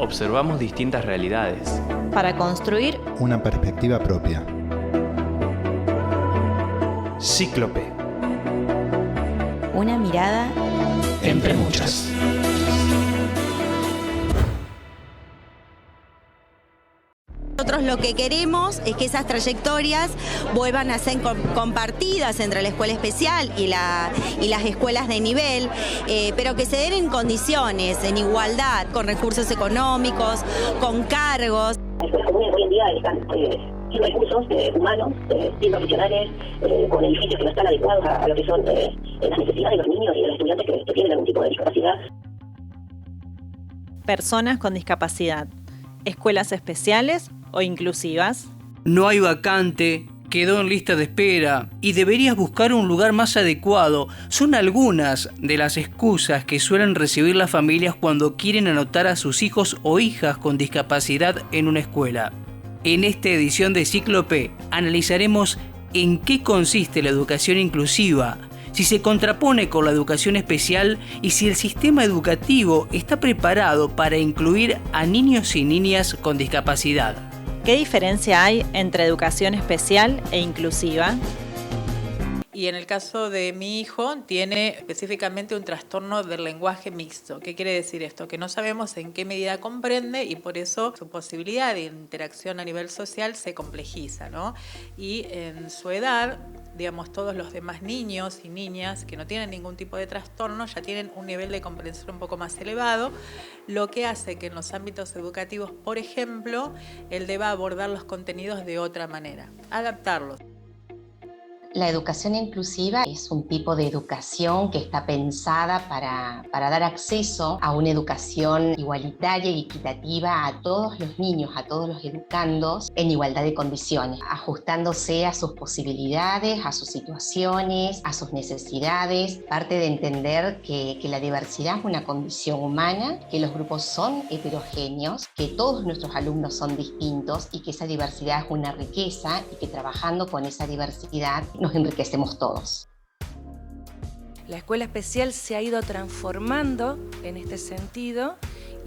observamos distintas realidades. Para construir una perspectiva propia. Cíclope. Una mirada Entre muchas. Nosotros lo que queremos es que esas trayectorias vuelvan a ser compartidas entre la escuela especial y las escuelas de nivel, pero que se den en condiciones, en igualdad, con recursos económicos, con cargos. Las escuelas comunes hoy en día están sin recursos humanos, sin profesionales, con edificios que no están adecuados a lo que son las necesidades de los niños y de los estudiantes que tienen algún tipo de discapacidad. personas con discapacidad, escuelas especiales o inclusivas. No hay vacante, quedó en lista de espera y deberías buscar un lugar más adecuado. Son algunas de las excusas que suelen recibir las familias cuando quieren anotar a sus hijos o hijas con discapacidad en una escuela. En esta edición de Cíclope analizaremos en qué consiste la educación inclusiva, si se contrapone con la educación especial y si el sistema educativo está preparado para incluir a niños y niñas con discapacidad. ¿Qué diferencia hay entre educación especial e inclusiva? Y en el caso de mi hijo, tiene específicamente un trastorno del lenguaje mixto. ¿Qué quiere decir esto? Que no sabemos en qué medida comprende y por eso su posibilidad de interacción a nivel social se complejiza, ¿no? Y en su edad, digamos, todos los demás niños y niñas que no tienen ningún tipo de trastorno ya tienen un nivel de comprensión un poco más elevado, lo que hace que en los ámbitos educativos, por ejemplo, él deba abordar los contenidos de otra manera, adaptarlos. La educación inclusiva es un tipo de educación que está pensada para dar acceso a una educación igualitaria y equitativa a todos los niños, a todos los educandos en igualdad de condiciones, ajustándose a sus posibilidades, a sus situaciones, a sus necesidades. Parte de entender que la diversidad es una condición humana, que los grupos son heterogéneos, que todos nuestros alumnos son distintos y que esa diversidad es una riqueza y que trabajando con esa diversidad nos enriquecemos todos. La escuela especial se ha ido transformando en este sentido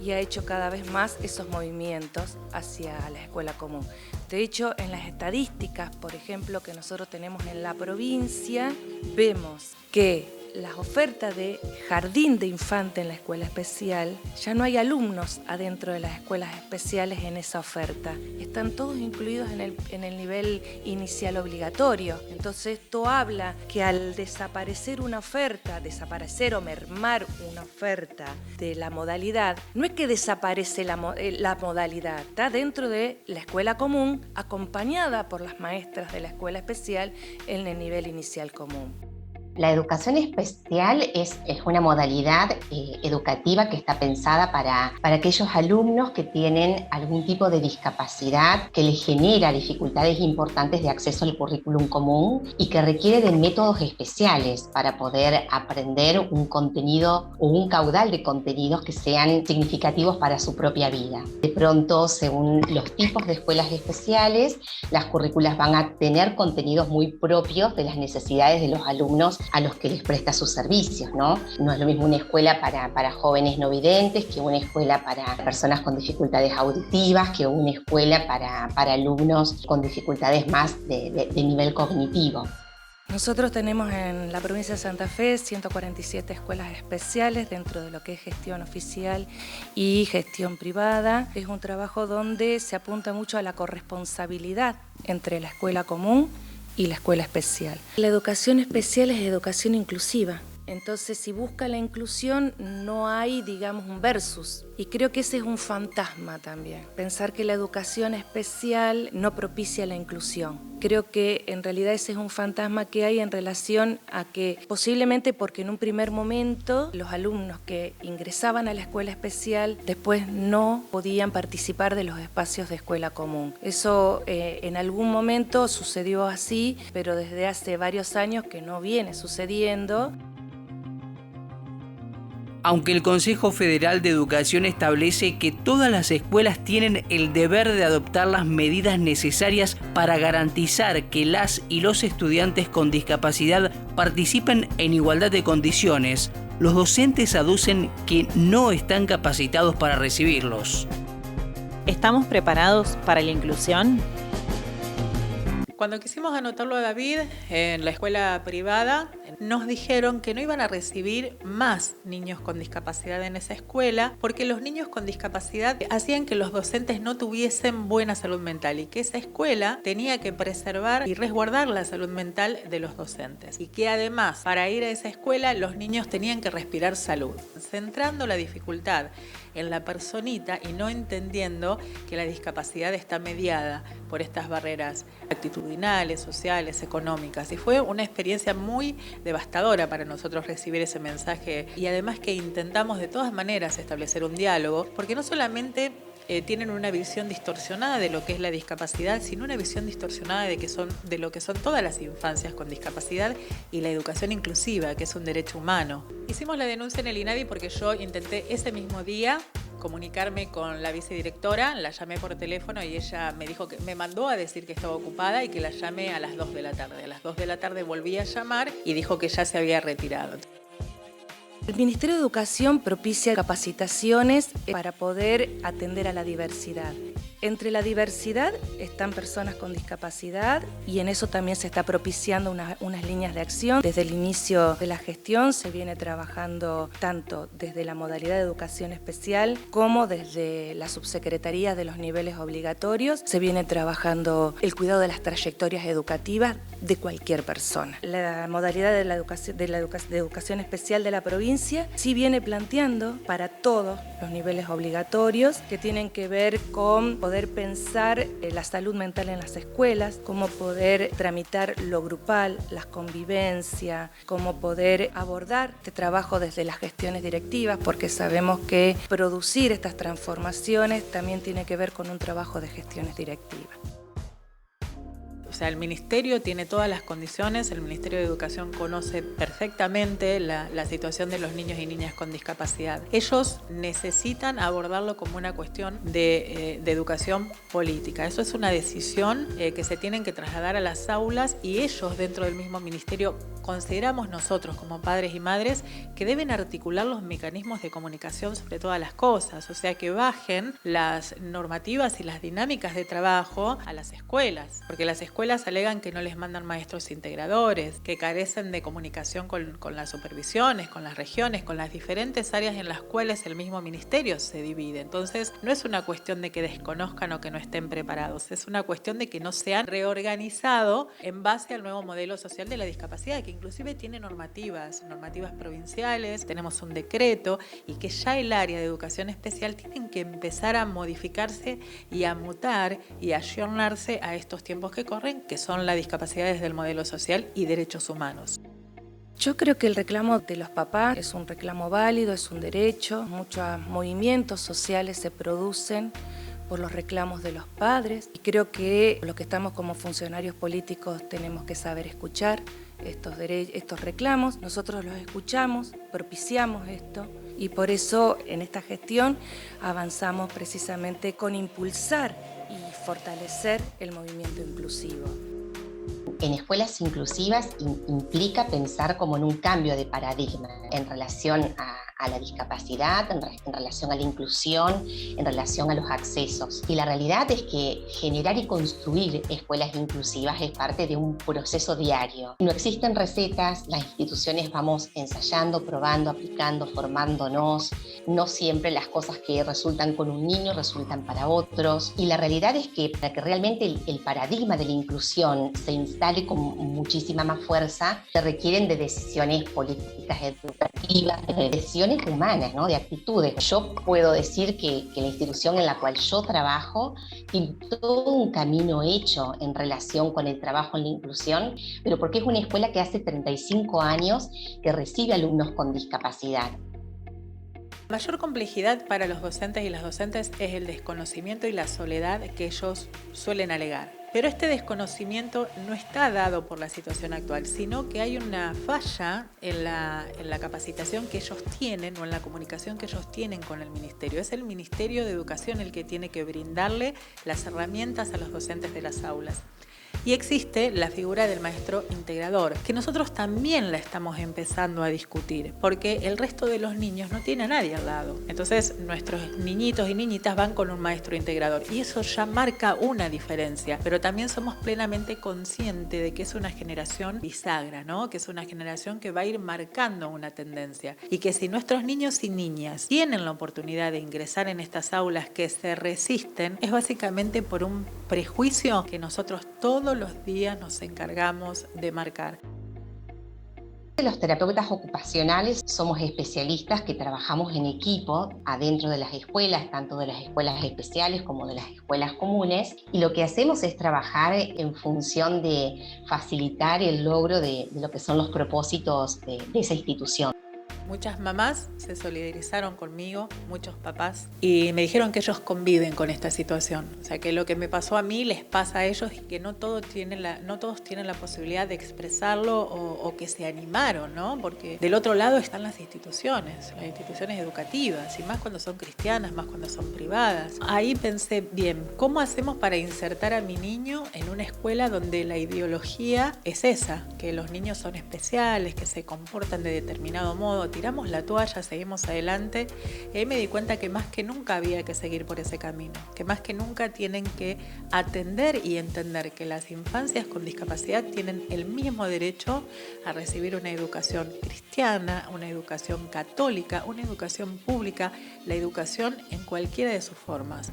y ha hecho cada vez más esos movimientos hacia la escuela común. De hecho, en las estadísticas, por ejemplo, que nosotros tenemos en la provincia, vemos que las ofertas de jardín de infante en la escuela especial, ya no hay alumnos adentro de las escuelas especiales en esa oferta. Están todos incluidos en el nivel inicial obligatorio. Entonces esto habla que al desaparecer una oferta, desaparecer o mermar una oferta de la modalidad, no es que desaparece la modalidad, está dentro de la escuela común, acompañada por las maestras de la escuela especial en el nivel inicial común. La educación especial es una modalidad educativa que está pensada para aquellos alumnos que tienen algún tipo de discapacidad que les genera dificultades importantes de acceso al currículum común y que requiere de métodos especiales para poder aprender un contenido o un caudal de contenidos que sean significativos para su propia vida. De pronto, según los tipos de escuelas especiales, las currículas van a tener contenidos muy propios de las necesidades de los alumnos a los que les presta sus servicios, ¿no? No es lo mismo una escuela para jóvenes no videntes que una escuela para personas con dificultades auditivas, que una escuela para alumnos con dificultades más de nivel cognitivo. Nosotros tenemos en la provincia de Santa Fe 147 escuelas especiales dentro de lo que es gestión oficial y gestión privada. Es un trabajo donde se apunta mucho a la corresponsabilidad entre la escuela común y la escuela especial. La educación especial es educación inclusiva. Entonces, si busca la inclusión, no hay, digamos, un versus. Y creo que ese es un fantasma también. Pensar que la educación especial no propicia la inclusión. Creo que en realidad ese es un fantasma que hay en relación a que posiblemente porque en un primer momento los alumnos que ingresaban a la escuela especial después no podían participar de los espacios de escuela común. Eso en algún momento sucedió así, pero desde hace varios años que no viene sucediendo. Aunque el Consejo Federal de Educación establece que todas las escuelas tienen el deber de adoptar las medidas necesarias para garantizar que las y los estudiantes con discapacidad participen en igualdad de condiciones, los docentes aducen que no están capacitados para recibirlos. ¿Estamos preparados para la inclusión? Cuando quisimos anotarlo a David en la escuela privada, nos dijeron que no iban a recibir más niños con discapacidad en esa escuela porque los niños con discapacidad hacían que los docentes no tuviesen buena salud mental y que esa escuela tenía que preservar y resguardar la salud mental de los docentes. Y que además, para ir a esa escuela, los niños tenían que respirar salud, centrando la dificultad en la personita y no entendiendo que la discapacidad está mediada por estas barreras actitudinales, sociales, económicas. Y fue una experiencia muy devastadora para nosotros recibir ese mensaje y además que intentamos de todas maneras establecer un diálogo, porque no solamente tienen una visión distorsionada de lo que es la discapacidad, sino una visión distorsionada de lo que son todas las infancias con discapacidad y la educación inclusiva, que es un derecho humano. Hicimos la denuncia en el INADI porque yo intenté ese mismo día comunicarme con la vicedirectora, la llamé por teléfono y ella me dijo que me mandó a decir que estaba ocupada y que la llame a las 2 de la tarde. A las 2 de la tarde volví a llamar y dijo que ya se había retirado. El Ministerio de Educación propicia capacitaciones para poder atender a la diversidad. Entre la diversidad están personas con discapacidad y en eso también se está propiciando unas líneas de acción. Desde el inicio de la gestión se viene trabajando tanto desde la modalidad de educación especial como desde la subsecretaría de los niveles obligatorios. Se viene trabajando el cuidado de las trayectorias educativas de cualquier persona. La modalidad de educación especial de la provincia sí viene planteando para todos los niveles obligatorios que tienen que ver con poder pensar la salud mental en las escuelas, cómo poder tramitar lo grupal, la convivencia, cómo poder abordar este trabajo desde las gestiones directivas, porque sabemos que producir estas transformaciones también tiene que ver con un trabajo de gestiones directivas. O sea, el Ministerio tiene todas las condiciones, el Ministerio de Educación conoce perfectamente la situación de los niños y niñas con discapacidad. Ellos necesitan abordarlo como una cuestión de educación política. Eso es una decisión que se tienen que trasladar a las aulas y ellos dentro del mismo Ministerio consideramos nosotros como padres y madres que deben articular los mecanismos de comunicación sobre todas las cosas, o sea, que bajen las normativas y las dinámicas de trabajo a las escuelas, porque las escuelas alegan que no les mandan maestros integradores, que carecen de comunicación con las supervisiones, con las regiones, con las diferentes áreas en las cuales el mismo ministerio se divide. Entonces, no es una cuestión de que desconozcan o que no estén preparados, es una cuestión de que no se han reorganizado en base al nuevo modelo social de la discapacidad, que inclusive tiene normativas provinciales, tenemos un decreto y que ya el área de educación especial tienen que empezar a modificarse y a mutar y a ayornarse a estos tiempos que corren, que son las discapacidades del modelo social y derechos humanos. Yo creo que el reclamo de los papás es un reclamo válido, es un derecho. Muchos movimientos sociales se producen por los reclamos de los padres y creo que los que estamos como funcionarios políticos tenemos que saber escuchar estos reclamos. Nosotros los escuchamos, propiciamos esto y por eso en esta gestión avanzamos precisamente con impulsar y fortalecer el movimiento inclusivo. En escuelas inclusivas implica pensar como en un cambio de paradigma en relación a la discapacidad, en relación a la inclusión, en relación a los accesos. Y la realidad es que generar y construir escuelas inclusivas es parte de un proceso diario. No existen recetas, las instituciones vamos ensayando, probando, aplicando, formándonos. No siempre las cosas que resultan con un niño resultan para otros. Y la realidad es que para que realmente el paradigma de la inclusión se instale con muchísima más fuerza, se requieren de decisiones políticas educativas, de decisiones humanas, ¿no? De actitudes. Yo puedo decir que la institución en la cual yo trabajo tiene todo un camino hecho en relación con el trabajo en la inclusión, pero porque es una escuela que hace 35 años que recibe alumnos con discapacidad. La mayor complejidad para los docentes y las docentes es el desconocimiento y la soledad que ellos suelen alegar. Pero este desconocimiento no está dado por la situación actual, sino que hay una falla en la capacitación que ellos tienen o en la comunicación que ellos tienen con el Ministerio. Es el Ministerio de Educación el que tiene que brindarle las herramientas a los docentes de las aulas. Y existe la figura del maestro integrador, que nosotros también la estamos empezando a discutir, porque el resto de los niños no tiene a nadie al lado. Entonces nuestros niñitos y niñitas van con un maestro integrador y eso ya marca una diferencia, pero también somos plenamente conscientes de que es una generación bisagra, ¿no? Que es una generación que va a ir marcando una tendencia y que si nuestros niños y niñas tienen la oportunidad de ingresar en estas aulas que se resisten, es básicamente por un prejuicio que nosotros todos los días nos encargamos de marcar. Los terapeutas ocupacionales somos especialistas que trabajamos en equipo adentro de las escuelas, tanto de las escuelas especiales como de las escuelas comunes, y lo que hacemos es trabajar en función de facilitar el logro de lo que son los propósitos de esa institución. Muchas mamás se solidarizaron conmigo, muchos papás, y me dijeron que ellos conviven con esta situación. O sea, que lo que me pasó a mí les pasa a ellos y que no todos tienen la posibilidad de expresarlo o que se animaron, ¿no? Porque del otro lado están las instituciones educativas, y más cuando son cristianas, más cuando son privadas. Ahí pensé, bien, ¿cómo hacemos para insertar a mi niño en una escuela donde la ideología es esa? Que los niños son especiales, que se comportan de determinado modo. Tiramos la toalla, seguimos adelante. Y ahí me di cuenta que más que nunca había que seguir por ese camino, que más que nunca tienen que atender y entender que las infancias con discapacidad tienen el mismo derecho a recibir una educación cristiana, una educación católica, una educación pública, la educación en cualquiera de sus formas.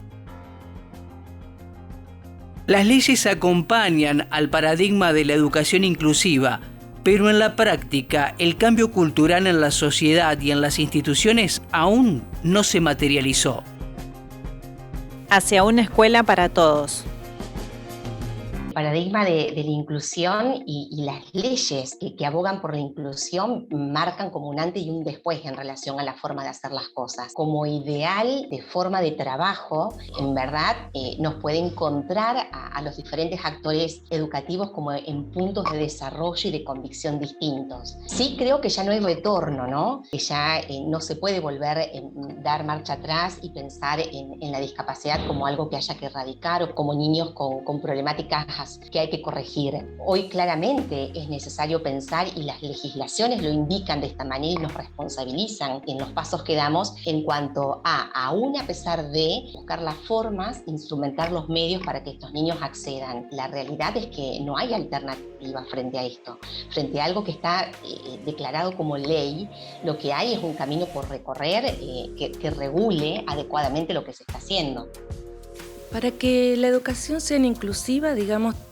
Las leyes acompañan al paradigma de la educación inclusiva, pero en la práctica el cambio cultural en la sociedad y en las instituciones aún no se materializó. Hacia una escuela para todos. El paradigma de la inclusión y las leyes que abogan por la inclusión marcan como un antes y un después en relación a la forma de hacer las cosas. Como ideal de forma de trabajo, en verdad nos puede encontrar a los diferentes actores educativos como en puntos de desarrollo y de convicción distintos. Sí creo que ya no hay retorno, ¿no? Que ya no se puede volver a dar marcha atrás y pensar en la discapacidad como algo que haya que erradicar o como niños con problemáticas que hay que corregir. Hoy claramente es necesario pensar, y las legislaciones lo indican de esta manera y nos responsabilizan en los pasos que damos en cuanto aún a pesar de buscar las formas, instrumentar los medios para que estos niños accedan. La realidad es que no hay alternativa frente a esto. Frente a algo que está declarado como ley, lo que hay es un camino por recorrer que regule adecuadamente lo que se está haciendo. Para que la educación sea inclusiva,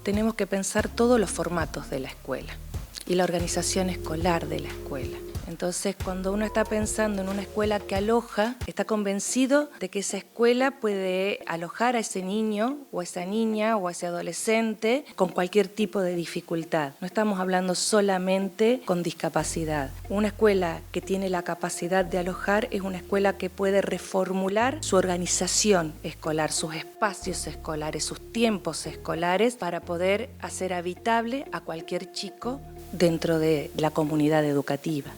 tenemos que pensar todos los formatos de la escuela y la organización escolar de la escuela. Entonces, cuando uno está pensando en una escuela que aloja, está convencido de que esa escuela puede alojar a ese niño o a esa niña o a ese adolescente con cualquier tipo de dificultad. No estamos hablando solamente con discapacidad. Una escuela que tiene la capacidad de alojar es una escuela que puede reformular su organización escolar, sus espacios escolares, sus tiempos escolares, para poder hacer habitable a cualquier chico dentro de la comunidad educativa.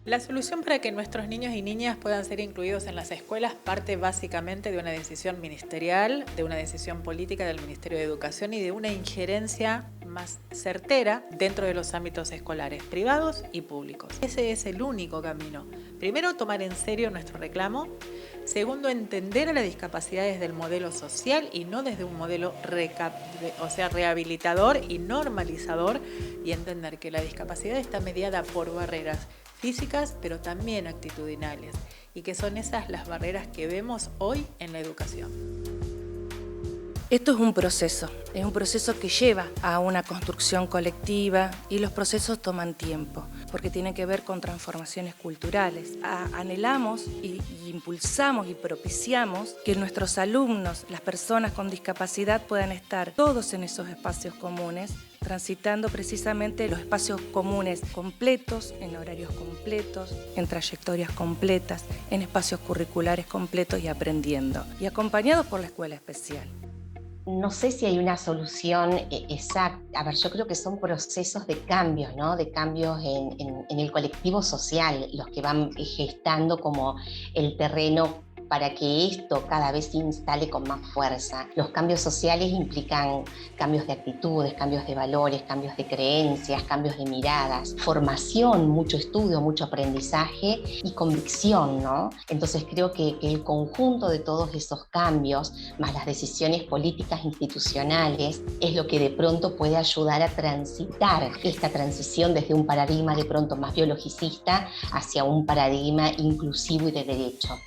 La solución para que nuestros niños y niñas puedan ser incluidos en las escuelas parte básicamente de una decisión ministerial, de una decisión política del Ministerio de Educación y de una injerencia más certera dentro de los ámbitos escolares, privados y públicos. Ese es el único camino. Primero, tomar en serio nuestro reclamo. Segundo, entender a la discapacidad desde el modelo social y no desde un modelo rehabilitador y normalizador, y entender que la discapacidad está mediada por barreras físicas, pero también actitudinales, y que son esas las barreras que vemos hoy en la educación. Esto es un proceso que lleva a una construcción colectiva, y los procesos toman tiempo, porque tienen que ver con transformaciones culturales. Anhelamos y impulsamos y propiciamos que nuestros alumnos, las personas con discapacidad, puedan estar todos en esos espacios comunes, transitando precisamente los espacios comunes completos, en horarios completos, en trayectorias completas, en espacios curriculares completos y aprendiendo, y acompañados por la escuela especial. No sé si hay una solución exacta. A ver, yo creo que son procesos de cambios, ¿no? De cambios en el colectivo social, los que van gestando como el terreno para que esto cada vez se instale con más fuerza. Los cambios sociales implican cambios de actitudes, cambios de valores, cambios de creencias, cambios de miradas, formación, mucho estudio, mucho aprendizaje y convicción, ¿no? Entonces creo que el conjunto de todos esos cambios, más las decisiones políticas institucionales, es lo que de pronto puede ayudar a transitar esta transición desde un paradigma de pronto más biologicista hacia un paradigma inclusivo y de derecho.